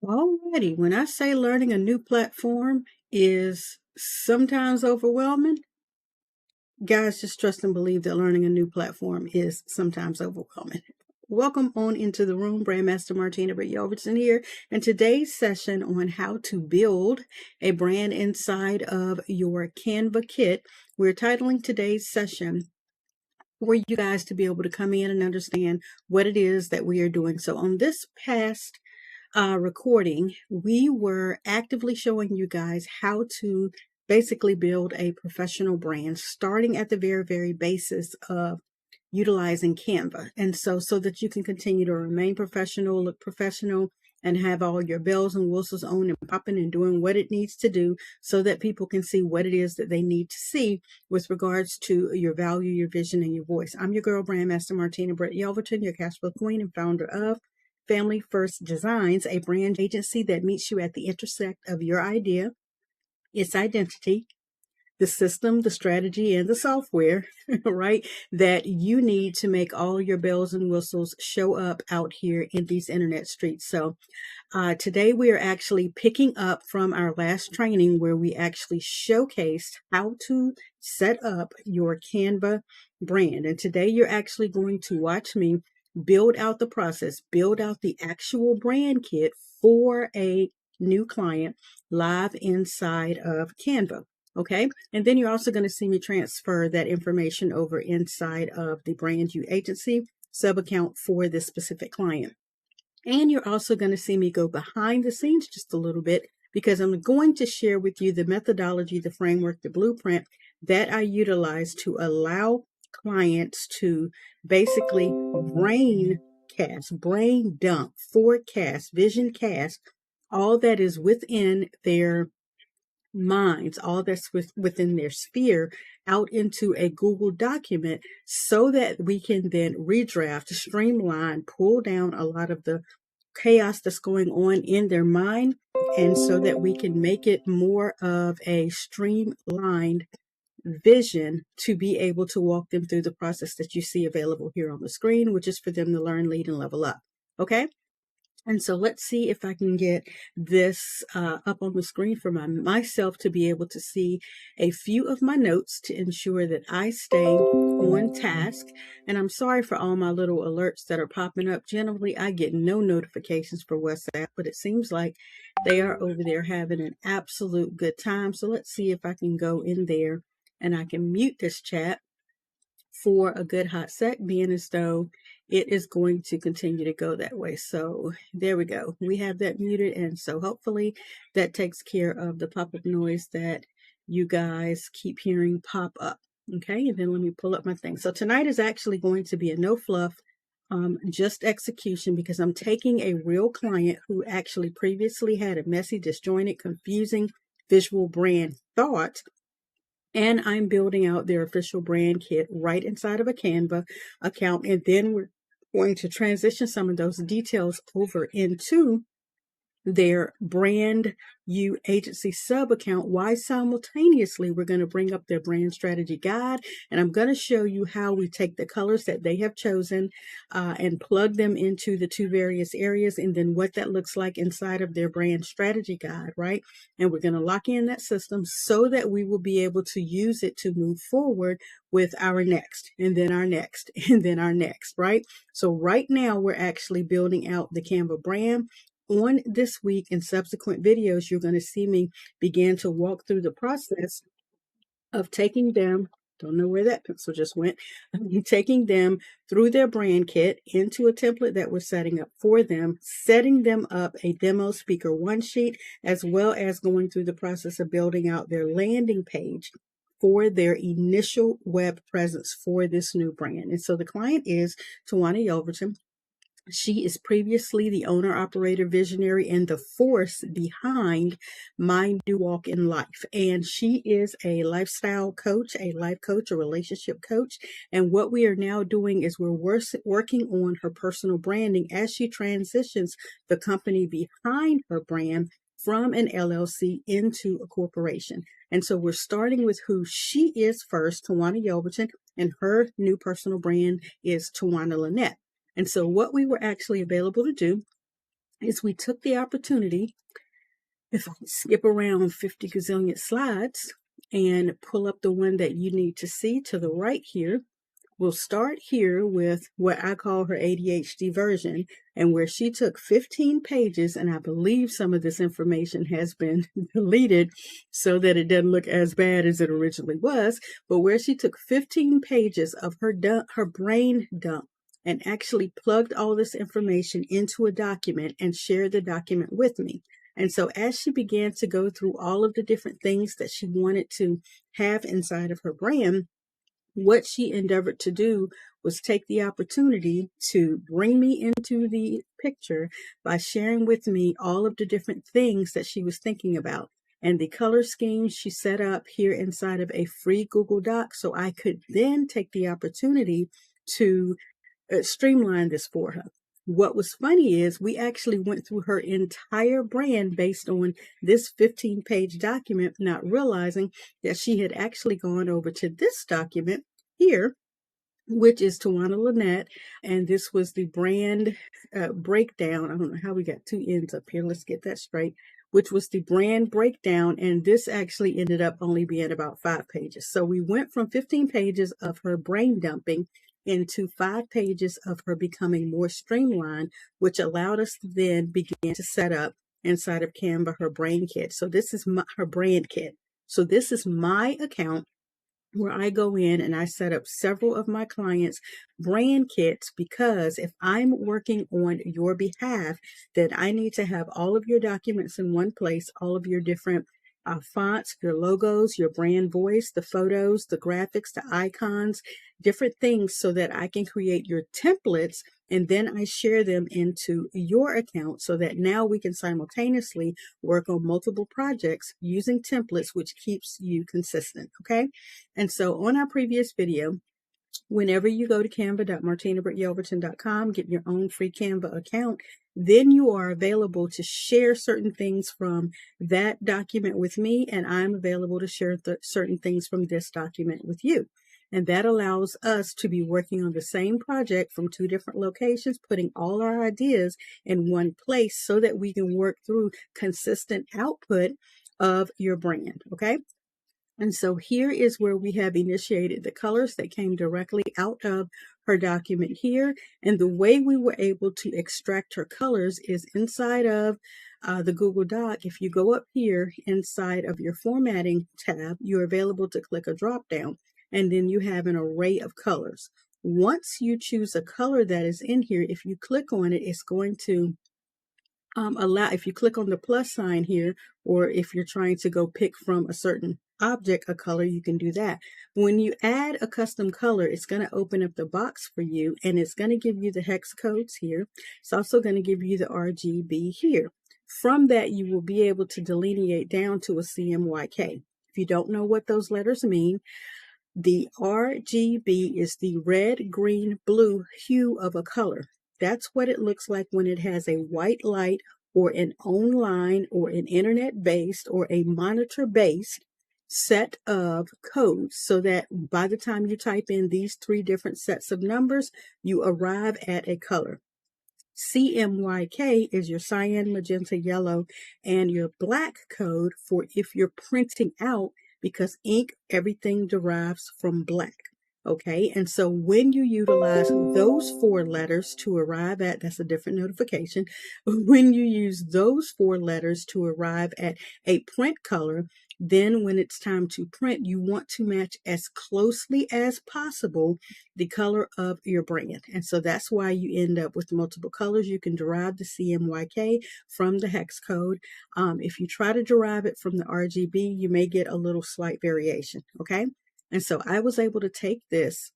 Alrighty, when I say learning a new platform is sometimes overwhelming, guys, just trust and believe that learning a new platform is sometimes overwhelming. Welcome on into the room. BrandMaster Martina, Britt, Yelverton here. And today's session on how to build a brand inside of your Canva kit, we're titling today's session for you guys to be able to come in and understand what it is that we are doing. So on this past recording, we were actively showing you guys how to basically build a professional brand, starting at the very basis of utilizing Canva. And so that you can continue to remain professional, look professional, and have all your bells and whistles on and popping and doing what it needs to do so that people can see what it is that they need to see with regards to your value, your vision, and your voice. I'm your girl, Brandmaster Martina Britt Yelverton, your cash flow queen and founder of Family First Designs, a brand agency that meets you at the intersect of your idea, its identity, the system, the strategy, and the software, right, that you need to make all your bells and whistles show up out here in these internet streets. So today we are actually picking up from our last training where we actually showcased how to set up your Canva brand. And today you're actually going to watch me build out the process, build out the actual brand kit for a new client live inside of Canva. Okay. And then you're also going to see me transfer that information over inside of the BrandYOU agency sub account for this specific client. And you're also going to see me go behind the scenes just a little bit because I'm going to share with you the methodology, the framework, the blueprint that I utilize to allow clients to basically brain dump, forecast, vision cast, all that is within their minds, all that's within their sphere out into a Google document so that we can then redraft, streamline, pull down a lot of the chaos that's going on in their mind, and so that we can make it more of a streamlined vision to be able to walk them through the process that you see available here on the screen, which is for them to learn, lead, and level up. Okay. And so let's see if I can get this up on the screen for myself to be able to see a few of my notes to ensure that I stay on task. And I'm sorry for all my little alerts that are popping up. Generally, I get no notifications for WhatsApp, but it seems like they are over there having an absolute good time. So let's see if I can go in there and I can mute this chat for a good hot sec, being as though it is going to continue to go that way. So there we go. We have that muted. And so hopefully that takes care of the pop-up noise that you guys keep hearing pop up. Okay. And then let me pull up my thing. So tonight is actually going to be a no fluff, just execution, because I'm taking a real client who actually previously had a messy, disjointed, confusing visual brand thought, and I'm building out their official brand kit right inside of a Canva account. And then we're going to transition some of those details over into their BrandYOU agency sub account, while simultaneously we're going to bring up their brand strategy guide, and I'm going to show you how we take the colors that they have chosen and plug them into the two various areas, and then what that looks like inside of their brand strategy guide, right? And we're going to lock in that system so that we will be able to use it to move forward with our next, and then our next, and then our next, right? So right now we're actually building out the Canva brand. On this week and subsequent videos, you're going to see me begin to walk through the process of taking them, don't know where that pencil just went, taking them through their brand kit into a template that we're setting up for them, setting them up a demo speaker one sheet, as well as going through the process of building out their landing page for their initial web presence for this new brand. And so the client is Tawana Yelverton. She is previously the owner, operator, visionary, and the force behind My New Walk in Life. And she is a lifestyle coach, a life coach, a relationship coach. And what we are now doing is we're working on her personal branding as she transitions the company behind her brand from an LLC into a corporation. And so we're starting with who she is first, Tawana Yelverton, and her new personal brand is Tawana Lynette. And so what we were actually available to do is we took the opportunity, if I skip around 50 gazillion slides and pull up the one that you need to see to the right here, we'll start here with what I call her ADHD version, and where she took 15 pages, and I believe some of this information has been deleted so that it doesn't look as bad as it originally was, but where she took 15 pages of her brain dump and actually plugged all this information into a document and shared the document with me. And so as she began to go through all of the different things that she wanted to have inside of her brand, what she endeavored to do was take the opportunity to bring me into the picture by sharing with me all of the different things that she was thinking about. And the color scheme she set up here inside of a free Google Doc, so I could then take the opportunity to streamline this for her. What was funny is we actually went through her entire brand based on this 15-page document, not realizing that she had actually gone over to this document here, which is Tawana Lynette, and this was the brand breakdown. I don't know how we got two ends up here. Let's get that straight. Which was the brand breakdown, and this actually ended up only being about 5 pages. So we went from 15 pages of her brain dumping into 5 pages of her becoming more streamlined, which allowed us to then begin to set up inside of Canva her brain kit. So this is her brand kit. So this is my account where I go in and I set up several of my clients' brand kits, because if I'm working on your behalf, then I need to have all of your documents in one place, all of your different fonts, your logos, your brand voice, the photos, the graphics, the icons, different things, so that I can create your templates, and then I share them into your account so that now we can simultaneously work on multiple projects using templates, which keeps you consistent. Okay. And so on our previous video, whenever you go to canva.martinabrityelverton.com, get your own free Canva account, then you are available to share certain things from that document with me, and I'm available to share certain things from this document with you. And that allows us to be working on the same project from 2 different locations, putting all our ideas in one place so that we can work through consistent output of your brand. Okay. And so here is where we have initiated the colors that came directly out of her document here. And the way we were able to extract her colors is inside of the Google Doc. If you go up here inside of your formatting tab, you're available to click a drop down, and then you have an array of colors. Once you choose a color that is in here, if you click on it, it's going to if you click on the plus sign here, or if you're trying to go pick from a certain object a color, you can do that. When you add a custom color, it's going to open up the box for you, and it's going to give you the hex codes here. It's also going to give you the RGB here. From that, you will be able to delineate down to a CMYK. If you don't know what those letters mean, the RGB is the red, green, blue hue of a color. That's what it looks like when it has a white light, or an online, or an internet-based, or a monitor-based set of codes, so that by the time you type in these 3 different sets of numbers, you arrive at a color. CMYK is your cyan, magenta, yellow, and your black code for if you're printing out, because ink, everything derives from black. Okay, and so when you utilize those 4 letters to arrive at, that's a different notification, when you use those 4 letters to arrive at a print color, then when it's time to print, you want to match as closely as possible the color of your brand. And so that's why you end up with multiple colors. You can derive the CMYK from the hex code. If you try to derive it from the RGB, you may get a little slight variation. Okay. And so I was able to take this,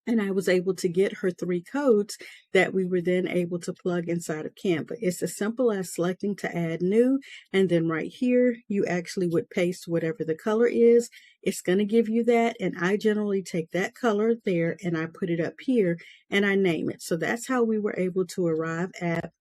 and I was able to get her 3 codes that we were then able to plug inside of Canva. It's as simple as selecting to add new, and then right here, you actually would paste whatever the color is. It's going to give you that, and I generally take that color there and I put it up here and I name it. So that's how we were able to arrive at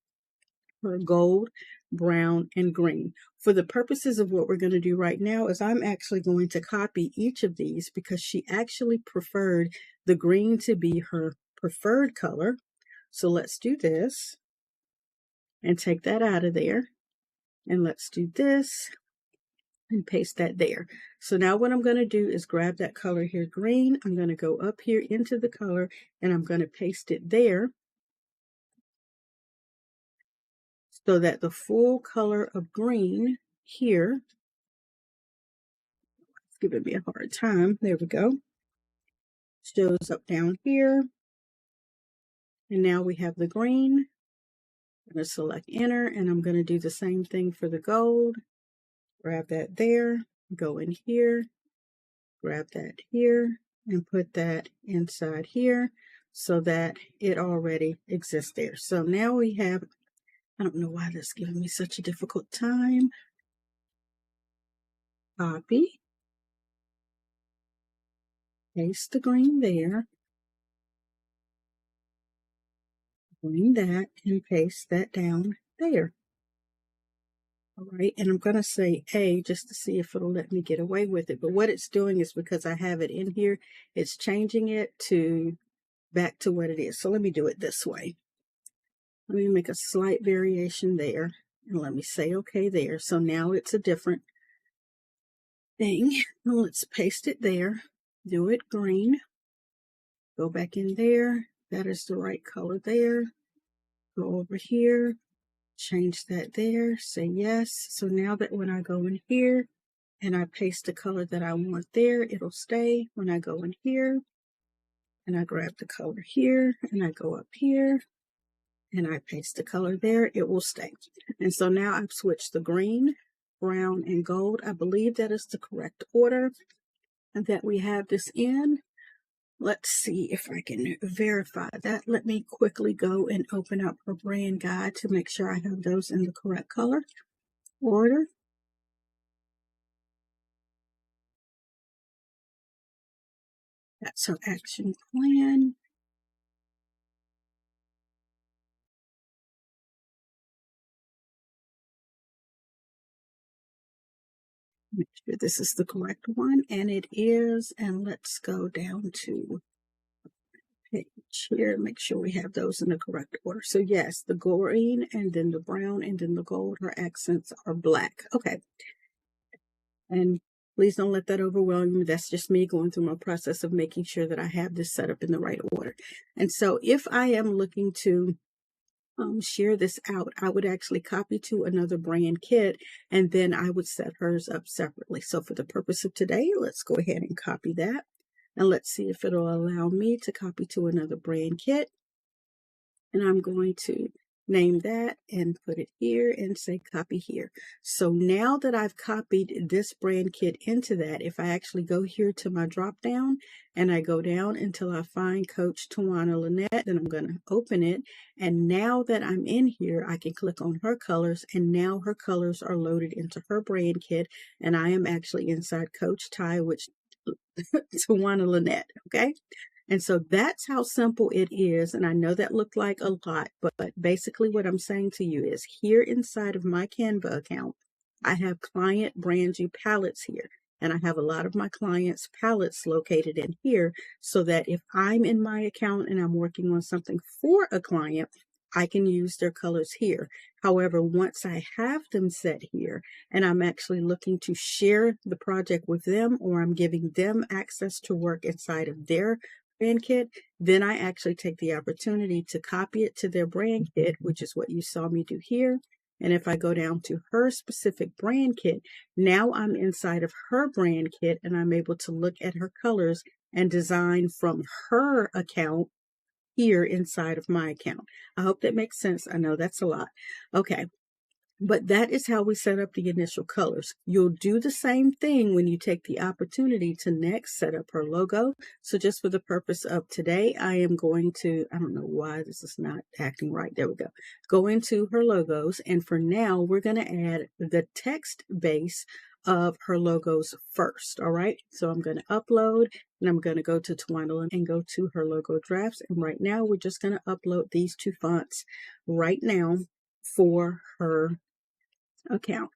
her gold, brown, and green. For the purposes of what we're going to do right now is I'm actually going to copy each of these, because she actually preferred the green to be her preferred color. So let's do this. and take that out of there. And let's do this and paste that there. So now what I'm going to do is grab that color here, green. I'm going to go up here into the color and I'm going to paste it there so that the full color of green here, it's giving me a hard time. There we go. Shows up down here. And now we have the green. I'm going to select enter and I'm going to do the same thing for the gold. Grab that there, go in here, grab that here, and put that inside here so that it already exists there. So now we have, I don't know why that's giving me such a difficult time. Copy, paste the green there, bring that and paste that down there. All right, and I'm going to say A just to see if it'll let me get away with it. But what it's doing is because I have it in here, it's changing it to back to what it is. So let me do it this way. Let me make a slight variation there. And let me say okay there. So now it's a different thing. Let's paste it there. Do it green. Go back in there. That is the right color there. Go over here. Change that there. Say yes. So now that when I go in here and I paste the color that I want there, it'll stay. When I go in here and I grab the color here and I go up here and I paste the color there, it will stay. And so now I've switched the green, brown, and gold. I believe that is the correct order that we have this in. Let's see if I can verify that. Let me quickly go and open up her brand guide to make sure I have those in the correct color order. That's her action plan. Make sure this is the correct one, and it is. And let's go down to page here, make sure we have those in the correct order. So yes, the green and then the brown and then the gold, her accents are black. Okay. And please don't let that overwhelm you. That's just me going through my process of making sure that I have this set up in the right order. And so if I am looking to share this out, I would actually copy to another brand kit and then I would set hers up separately. So for the purpose of today, let's go ahead and copy that. And let's see if it'll allow me to copy to another brand kit. And I'm going to name that and put it here and say copy here. So now that I've copied this brand kit into that, if I actually go here to my drop down and I go down until I find Coach Tawana Lynette, then I'm going to open it. And now that I'm in here, I can click on her colors and now her colors are loaded into her brand kit. And I am actually inside Coach Ty, which Tawana Lynette, okay? And so that's how simple it is. And I know that looked like a lot, but basically what I'm saying to you is here inside of my Canva account, I have client BrandYOU palettes here. And I have a lot of my clients' palettes located in here so that if I'm in my account and I'm working on something for a client, I can use their colors here. However, once I have them set here and I'm actually looking to share the project with them or I'm giving them access to work inside of their brand kit, then I actually take the opportunity to copy it to their brand kit, which is what you saw me do here. And if I go down to her specific brand kit, now I'm inside of her brand kit and I'm able to look at her colors and design from her account here inside of my account. I hope that makes sense. I know that's a lot. Okay. But that is how we set up the initial colors. You'll do the same thing when you take the opportunity to next set up her logo. So just for the purpose of today, I am going to, I don't know why this is not acting right. There we go. Go into her logos. And for now, we're going to add the text base of her logos first. All right. So I'm going to upload and I'm going to go to Tawana and go to her logo drafts. And right now, we're just going to upload these two fonts right now for her account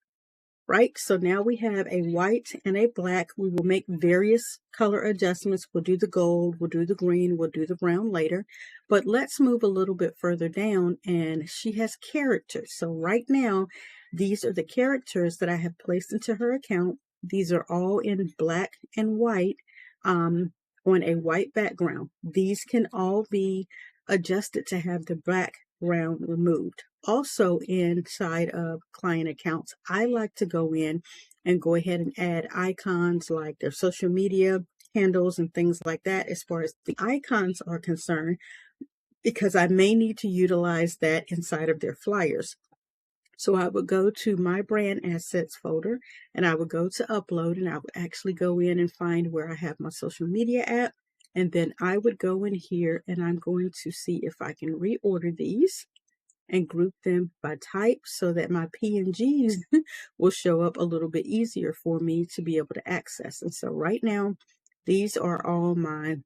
right? So now we have a white and a black. We will make various color adjustments. We'll do the gold, we'll do the green, we'll do the brown later. But let's move a little bit further down, and she has characters. So right now, these are the characters that I have placed into her account. These are all in black and white on a white background. These can all be adjusted to have the background removed. Also, inside of client accounts, I like to go in and go ahead and add icons like their social media handles and things like that as far as the icons are concerned, because I may need to utilize that inside of their flyers. So I would go to my brand assets folder, and I would go to upload, and I would actually go in and find where I have my social media at. And then I would go in here, and I'm going to see if I can reorder these and group them by type so that my PNGs will show up a little bit easier for me to be able to access. And so right now, these are all my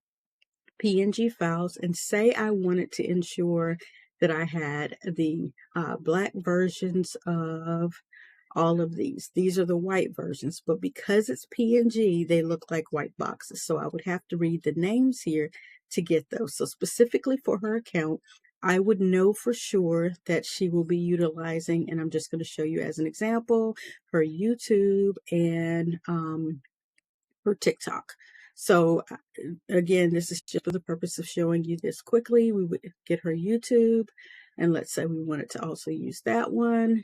PNG files, and say I wanted to ensure that I had the black versions of all of these. These are the white versions, but because it's PNG, they look like white boxes. So I would have to read the names here to get those. So specifically for her account, I would know for sure that she will be utilizing, and I'm just going to show you as an example, her YouTube and her TikTok. So again, this is just for the purpose of showing you this quickly. We would get her YouTube, and let's say we wanted to also use that one.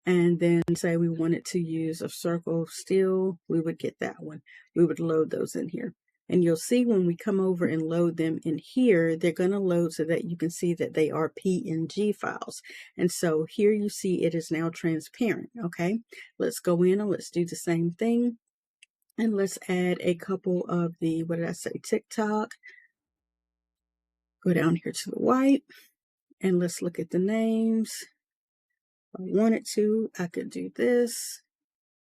And then say we wanted to use a circle still, we would get that one. We would load those in here. And you'll see when we come over and load them in here, they're going to load so that you can see that they are PNG files. And so here you see it is now transparent. Okay, let's go in and let's do the same thing. And let's add a couple of the, what did I say, TikTok. Go down here to the white, and let's look at the names. If I wanted to, I could do this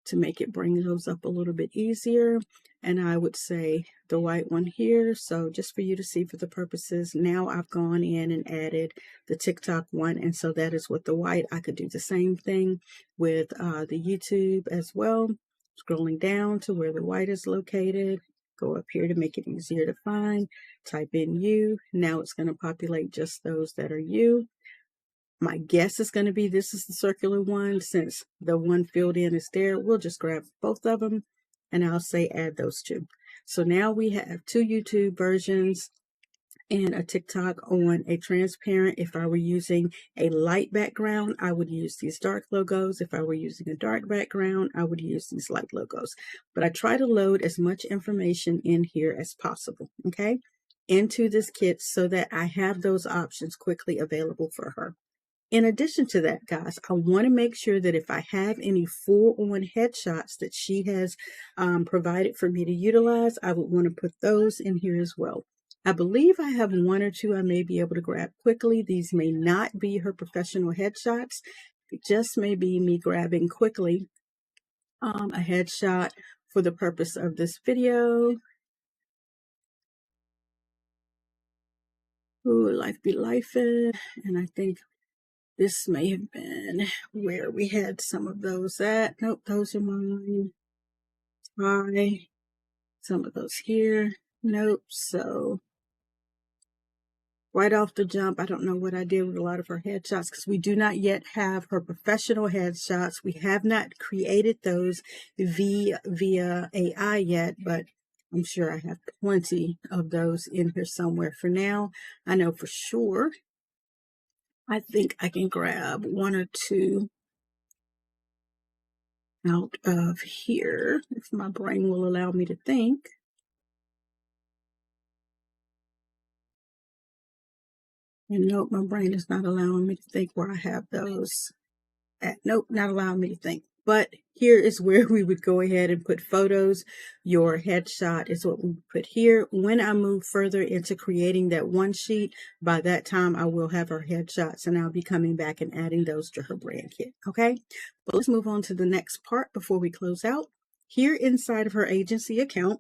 to make it bring those up a little bit easier. And I would say the white one here. So just for you to see for the purposes, now I've gone in and added the TikTok one. And so that is with the white. I could do the same thing with the YouTube as well. Scrolling down to where the white is located. Go up here to make it easier to find. Type in you. Now it's going to populate just those that are you. My guess is going to be this is the circular one. Since the one filled in is there, we'll just grab both of them, and I'll say add those two. So now we have two YouTube versions and a TikTok on a transparent. If I were using a light background, I would use these dark logos. If I were using a dark background, I would use these light logos. But I try to load as much information in here as possible, okay, into this kit so that I have those options quickly available for her. In addition to that, guys, I want to make sure that if I have any full-on headshots that she has provided for me to utilize, I would want to put those in here as well. I believe I have one or two I may be able to grab quickly. These may not be her professional headshots. It just may be me grabbing quickly a headshot for the purpose of this video. Ooh, life be lifing. And I think this may have been where we had some of those at. Nope, those are mine. Hi. Some of those here. Nope. So right off the jump, I don't know what I did with a lot of her headshots because we do not yet have her professional headshots. We have not created those via AI yet, but I'm sure I have plenty of those in here somewhere. For now, I know for sure I think I can grab one or two out of here if my brain will allow me to think. And nope, my brain is not allowing me to think where I have those at. Nope, not allowing me to think. But here is where we would go ahead and put photos. Your headshot is what we put here. When I move further into creating that one sheet, by that time I will have her headshots, and I'll be coming back and adding those to her brand kit. Okay, but let's move on to the next part before we close out. Here inside of her agency account,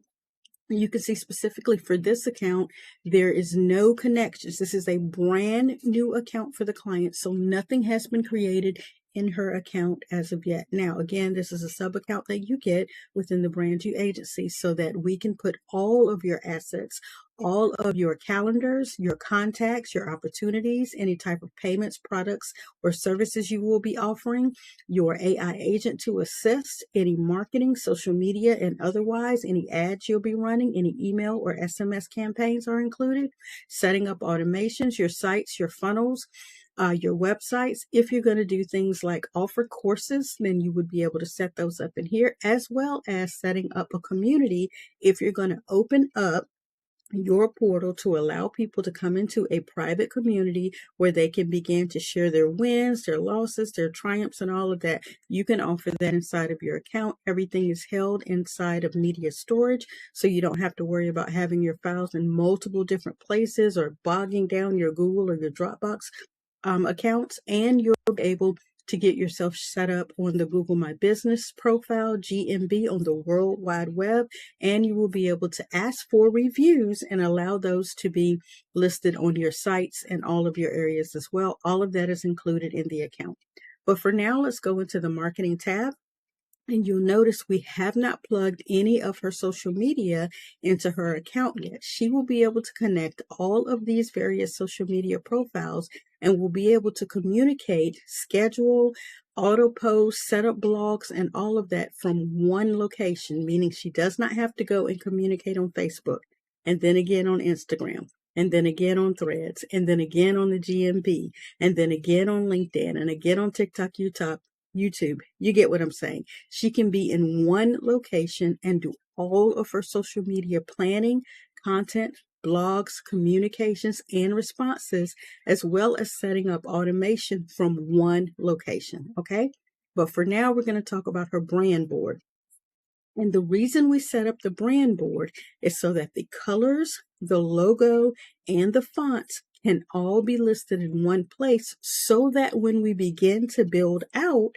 you can see specifically for this account, there is no connections. This is a brand new account for the client, so nothing has been created in her account as of yet. Now, again, this is a sub account that you get within the BrandYOU agency so that we can put all of your assets, all of your calendars, your contacts, your opportunities, any type of payments, products, or services you will be offering, your AI agent to assist, any marketing, social media, and otherwise, any ads you'll be running, any email or SMS campaigns are included, setting up automations, your sites, your funnels, your websites. If you're going to do things like offer courses, then you would be able to set those up in here, as well as setting up a community if you're going to open up your portal to allow people to come into a private community where they can begin to share their wins, their losses, their triumphs, and all of that. You can offer that inside of your account. Everything is held inside of media storage, so you don't have to worry about having your files in multiple different places or bogging down your Google or your Dropbox accounts, and you'll be able to get yourself set up on the Google My Business profile, GMB, on the World Wide Web, and you will be able to ask for reviews and allow those to be listed on your sites and all of your areas as well. All of that is included in the account. But for now, let's go into the marketing tab. And you'll notice we have not plugged any of her social media into her account yet. She will be able to connect all of these various social media profiles and will be able to communicate, schedule, auto post, set up blogs, and all of that from one location, meaning she does not have to go and communicate on Facebook, and then again on Instagram, and then again on Threads, and then again on the GMB, and then again on LinkedIn, and again on TikTok, YouTube. You get what I'm saying. She can be in one location and do all of her social media planning, content, blogs, communications, and responses, as well as setting up automation from one location. Okay. But for now, we're going to talk about her brand board. And the reason we set up the brand board is so that the colors, the logo, and the fonts can all be listed in one place so that when we begin to build out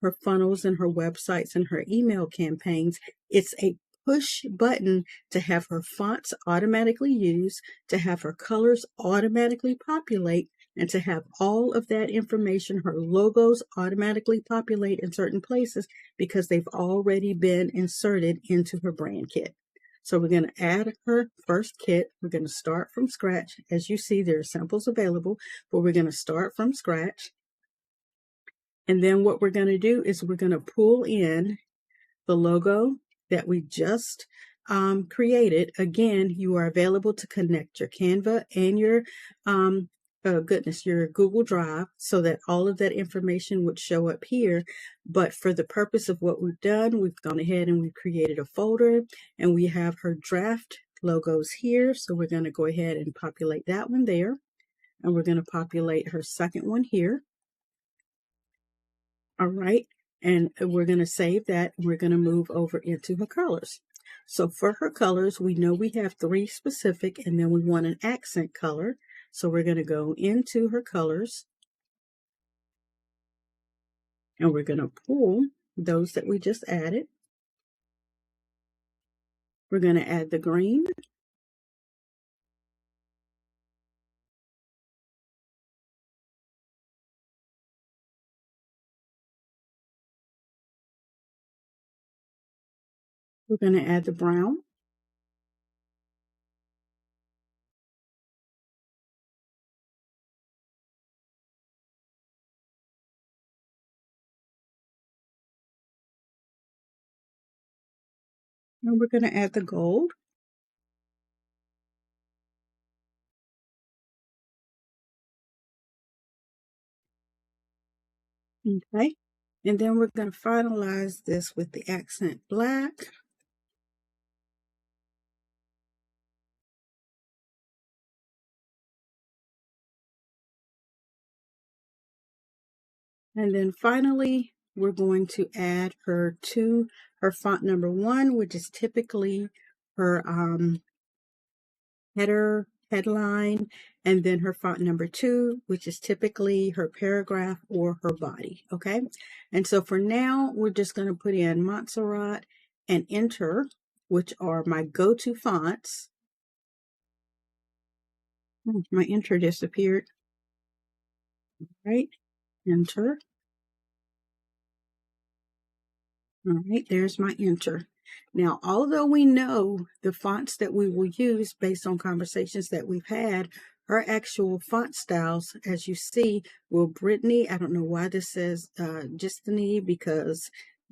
her funnels and her websites and her email campaigns, it's a push button to have her fonts automatically used, to have her colors automatically populate, and to have all of that information, her logos automatically populate in certain places because they've already been inserted into her brand kit. So we're going to add her first kit. We're going to start from scratch. As you see, there are samples available, but we're going to start from scratch. And then what we're going to do is we're going to pull in the logo that we just created. Again, you are available to connect your Canva and your your Google Drive so that all of that information would show up here. But for the purpose of what we've done, we've gone ahead and we've created a folder, and we have her draft logos here. So we're going to go ahead and populate that one there. And we're going to populate her second one here. All right. And we're going to save that. And we're going to move over into her colors. So for her colors, we know we have 3 specific, and then we want an accent color. So we're going to go into her colors, and we're going to pull those that we just added. We're going to add the green. We're going to add the brown. And we're going to add the gold. Okay. And then we're going to finalize this with the accent black. And then finally, we're going to add her to her font number 1, which is typically her headline, and then her font number 2, which is typically her paragraph or her body. Okay. And so for now, we're just going to put in Montserrat and enter, which are my go-to fonts. My enter disappeared. Right. Enter. All right, there's my enter. Now, although we know the fonts that we will use based on conversations that we've had, our actual font styles, as you see, will Brittany. I don't know why this says Justiny, because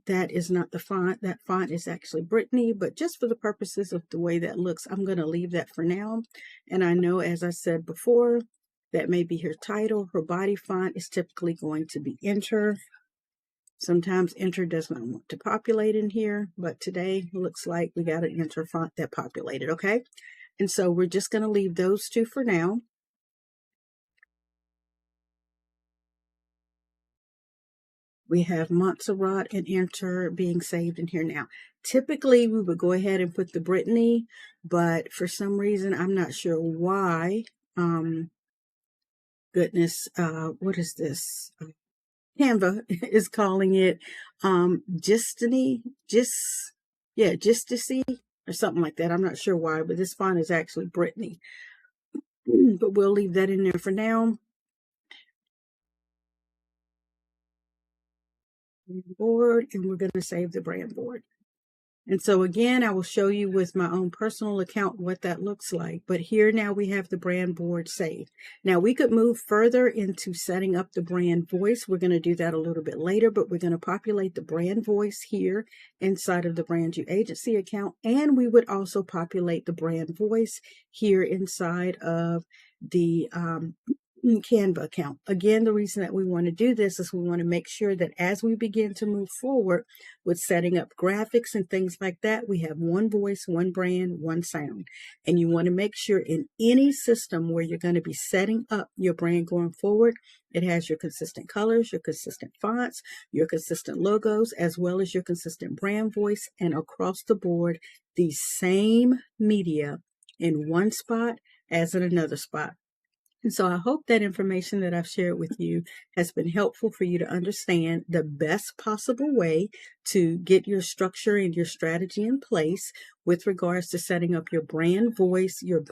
that is not the font. That font is actually Brittany, but just for the purposes of the way that looks, I'm going to leave that for now. And I know, as I said before, that may be her title. Her body font is typically going to be Enter. Sometimes Enter does not want to populate in here, but today looks like we got an Enter font that populated, okay? And so we're just going to leave those two for now. We have Montserrat and Enter being saved in here now. Typically, we would go ahead and put the Brittany, but for some reason, I'm not sure why. Goodness, what is this? Canva is calling it Justiny, Justicy or something like that. I'm not sure why, but this font is actually Brittany. But we'll leave that in there for now. Board, and we're going to save the brand board. And so again, I will show you with my own personal account what that looks like. But here now we have the brand board saved. Now we could move further into setting up the brand voice. We're going to do that a little bit later, but we're going to populate the brand voice here inside of the BrandYOU agency account. And we would also populate the brand voice here inside of the Canva account. Again, the reason that we want to do this is we want to make sure that as we begin to move forward with setting up graphics and things like that, we have one voice, one brand, one sound. And you want to make sure in any system where you're going to be setting up your brand going forward, it has your consistent colors, your consistent fonts, your consistent logos, as well as your consistent brand voice, and across the board, the same media in one spot as in another spot. And so I hope that information that I've shared with you has been helpful for you to understand the best possible way to get your structure and your strategy in place with regards to setting up your brand voice, your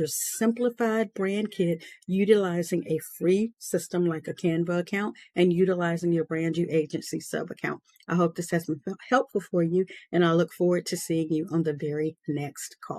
simplified brand kit, utilizing a free system like a Canva account and utilizing your BrandYOU agency sub account. I hope this has been helpful for you, and I look forward to seeing you on the very next call.